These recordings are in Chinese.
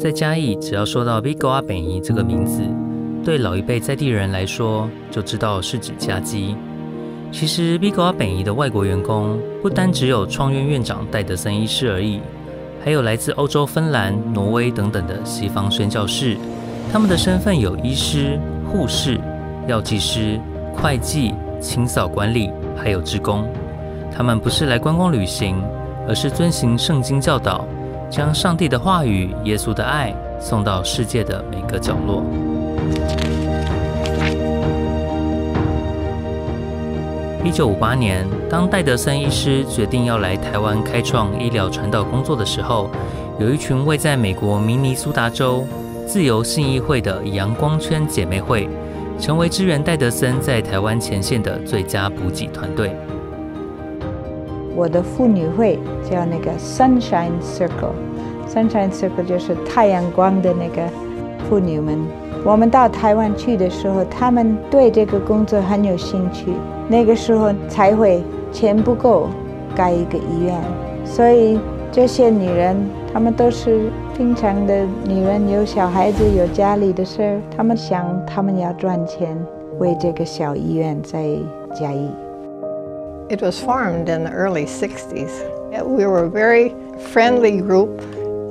在嘉义，只要说到米糕仔便宜这个名字，对老一辈在地人来说，就知道是指家鸡。其实米糕仔便宜的外国员工，不单只有创院院长戴德森医师而已，还有来自欧洲、芬兰、挪威等等的西方宣教士。他们的身份有医师、护士、药剂师、会计、清扫管理，还有志工。他们不是来观光旅行，而是遵行圣经教导，将上帝的话语、耶稣的爱送到世界的每个角落。1958年，当戴德森医师决定要来台湾开创医疗传道工作的时候，有一群位在美国明尼苏达州自由信义会的阳光圈姐妹会，成为支援戴德森在台湾前线的最佳补给团队。我的妇女会叫那个 Sunshine Circle，Sunshine Circle 就是太阳光的那个妇女们。我们到台湾去的时候，他们对这个工作很有兴趣。那个时候才会钱不够盖一个医院，所以这些女人，她们都是平常的女人，有小孩子，有家里的事儿，她们想，她们要赚钱，为这个小医院在嘉义。It was formed in the early 60s. We were a very friendly group,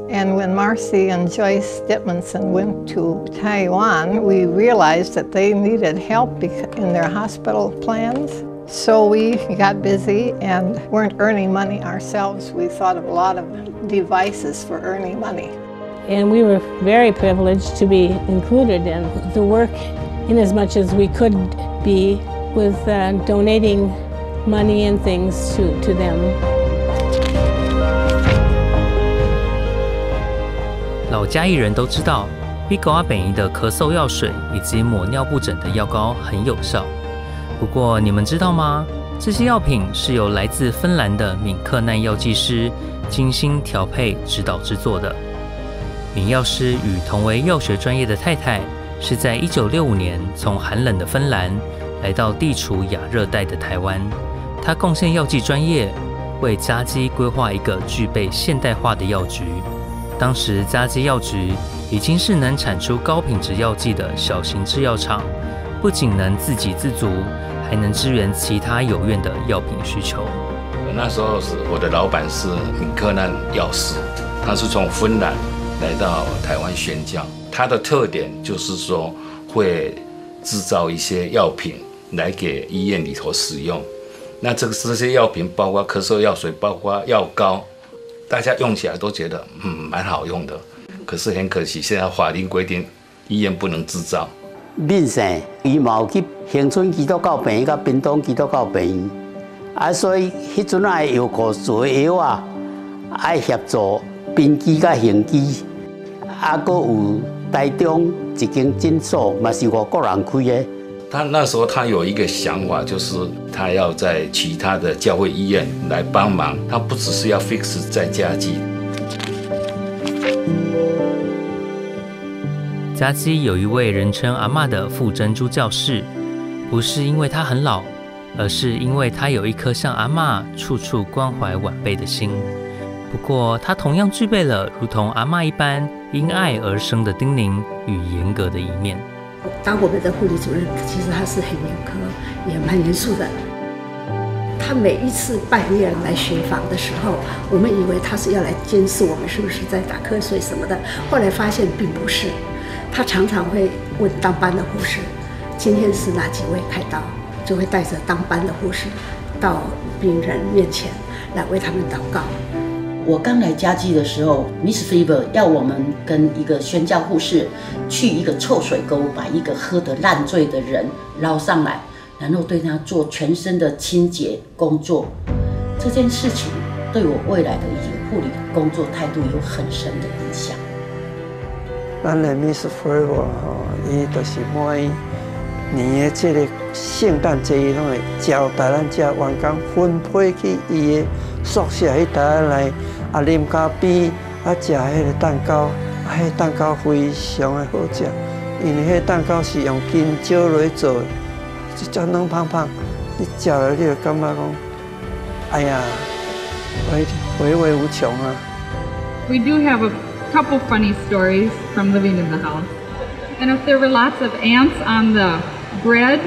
and when Marcy and Joyce Dittmanson went to Taiwan, we realized that they needed help in their hospital plans. So we got busy and weren't earning money ourselves. We thought of a lot of devices for earning money. And we were very privileged to be included in the work in as much as we could be with donating money and things to them. 老嘉义人都知道，米糕仔便宜的咳嗽药水以及抹尿布疹的药膏很有效。不过你们知道吗？这些药品是由来自芬兰的敏克奈药剂师精心调配指导制作的。敏药师与同为药学专业的太太，是在1965年从寒冷的芬兰来到地处亚热带的台湾。他贡献药剂专业，为嘉基规划一个具备现代化的药局。当时嘉基药局已经是能产出高品质药剂的小型制药厂，不仅能自给自足，还能支援其他有院的药品需求。那时候我的老板是敏克奈药师，他是从芬兰来到台湾宣教。他的特点就是说会制造一些药品来给医院里头使用。那这些药品包括咳嗽药水，包括药膏，大家用起来都觉得蛮好用的。可是很可惜，现在法令规定医院不能制造。闽生伊嘛有去恒春基督教病院甲屏东基督教病院，所以迄阵啊药库做药啊，爱协助边基甲恒基，阁有台中一间诊所嘛是外国人开的。他那时候他有一个想法，就是他要在其他的教会医院来帮忙，他不只是要 fix 在嘉基。嘉基有一位人称阿嬷的傅珍珠教士，不是因为她很老，而是因为她有一颗像阿嬷处处关怀晚辈的心。不过，她同样具备了如同阿嬷一般因爱而生的叮咛与严格的一面。当我们的护理主任，其实他是很严苛，也蛮严肃的。他每一次半夜来巡访的时候，我们以为他是要来监视我们是不是在打瞌睡什么的，后来发现并不是。他常常会问当班的护士，今天是哪几位开刀，就会带着当班的护士到病人面前来为他们祷告。我刚来嘉基的时候 ，Miss Faber 要我们跟一个宣教护士去一个臭水沟，把一个喝得烂醉的人捞上来，然后对他做全身的清洁工作。这件事情对我未来的一个护理工作态度有很深的影响。咱的 Miss Faber 伊就是每年的这个圣诞节，伊拢会招待咱这员工分配去伊的宿舍迄搭来。啉咖啡，食迄个蛋糕，迄蛋糕非常的好食，因为迄蛋糕是用金蕉来做的，一只软胖胖，你食了你就感觉讲，哎呀，回味无穷啊。We do have couple funny stories from living in the house. And if there were lots of ants on the bread,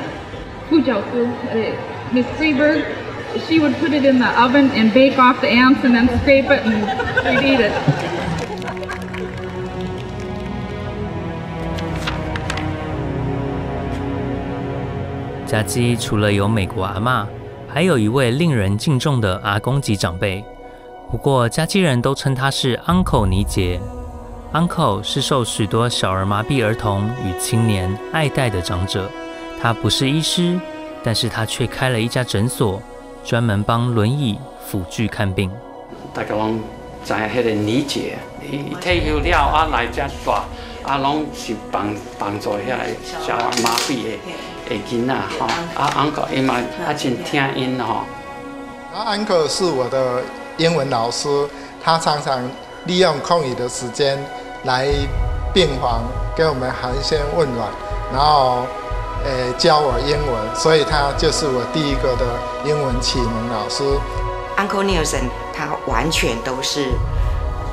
Miss Freeberg, she would put it in the oven and bake off the ants and then scrape it and we'd eat it. 家基除了有美国阿嬷，还有一位令人敬重的阿公级长辈。不过家基人都称他是 Uncle 尼杰。Uncle 是受许多小儿麻痹儿童与青年爱戴的长者。他不是医师，但是他却开了一家诊所，专门帮轮椅辅具看病。大家拢知迄个尼杰，伊退休了啊来遮住，啊拢是帮助遐小儿麻痹的囡仔吼。啊 Uncle 伊嘛真听因吼。Uncle 是我的英文老师，他常常利用空余的时间来病房给我们寒暄问暖，然后教我英文，所以他就是我第一个的英文启蒙老师。Uncle Nielsen 他完全都是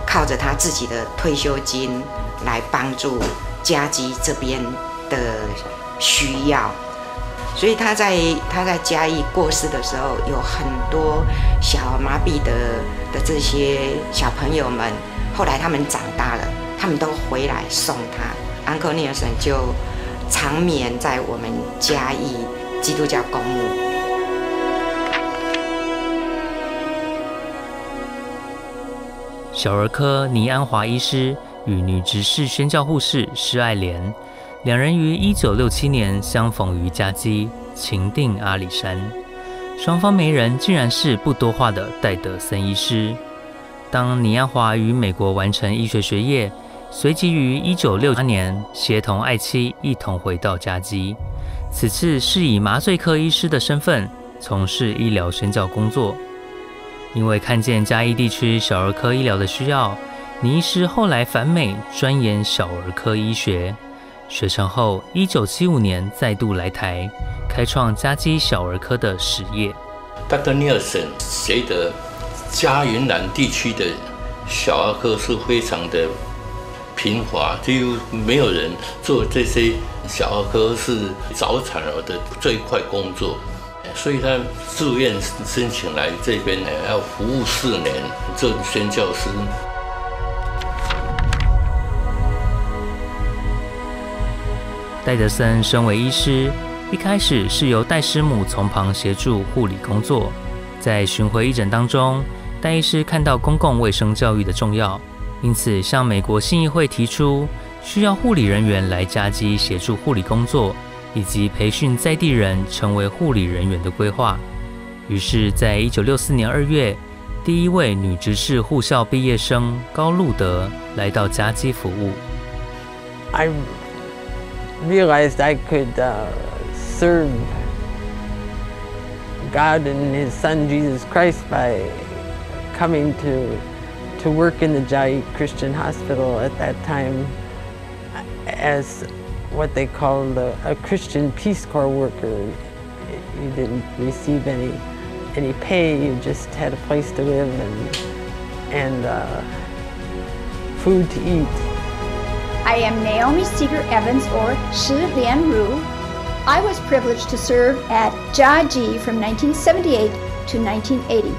靠着他自己的退休金来帮助家基这边的需要，所以他在嘉义过世的时候，有很多小儿麻痹的这些小朋友们，后来他们长大了，他们都回来送他。Uncle Nielsen 就长眠在我们嘉义基督教公墓。小儿科倪安华医师与女执事宣教护士施爱莲，两人于1967年相逢于嘉基，情定阿里山。双方媒人竟然是不多话的戴德森医师。当倪安华于美国完成医学学业，随即于1968年协同爱妻一同回到嘉基，此次是以麻醉科医师的身份从事医疗宣教工作。因为看见嘉义地区小儿科医疗的需要，倪医师后来返美专研小儿科医学。学成后，1975年再度来台，开创嘉基小儿科的实业。Dr. Nielsen 觉得嘉云南地区的小儿科是非常的贫乏，几乎没有人做这些小儿科是早产儿的这一块工作，所以他自愿申请来这边要服务4年做宣教师。戴德森身为医师，一开始是由戴师母从旁协助护理工作。在巡回义诊当中，戴医师看到公共卫生教育的重要，因此向美国信义会提出需要护理人员来嘉基协助护理工作，以及培训在地人成为护理人员的规划。于是，在1964年2月，第一位女执事护校毕业生高路德来到嘉基服务。I realized I could serve God and His Son Jesus Christ by coming to work in the Jai Christian Hospital at that time as what they called a Christian Peace Corps worker. You didn't receive any pay. You just had a place to live and food to eat. I am Naomi Seeger Evans, or Shi Lian Ru. I was privileged to serve at Jiaji from 1978 to 1980.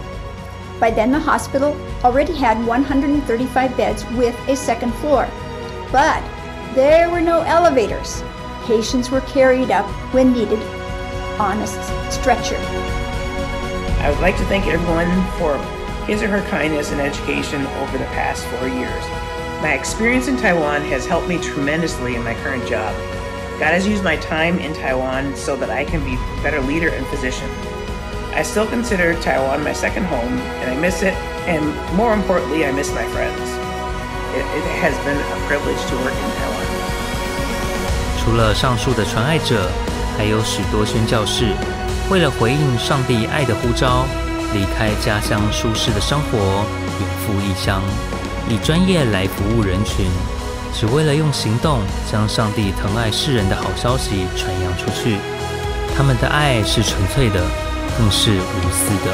By then, the hospital already had 135 beds with a second floor. But there were no elevators. Patients were carried up when needed on a stretcher. I would like to thank everyone for his or her kindness and education over the past 4 years. My experience in Taiwan has helped me tremendously in my current job. God has used my time in Taiwan so that I can be a better leader and physician. I still consider Taiwan my second home, and I miss it, and more importantly, I miss my friends. It has been a privilege to work in Taiwan. 除了上述的传爱者，还有许多宣教士，为了回应上帝爱的呼召，离开家乡舒适的生活，远赴异乡，以专业来服务人群，只为了用行动将上帝疼爱世人的好消息传扬出去。他们的爱是纯粹的，更是无私的。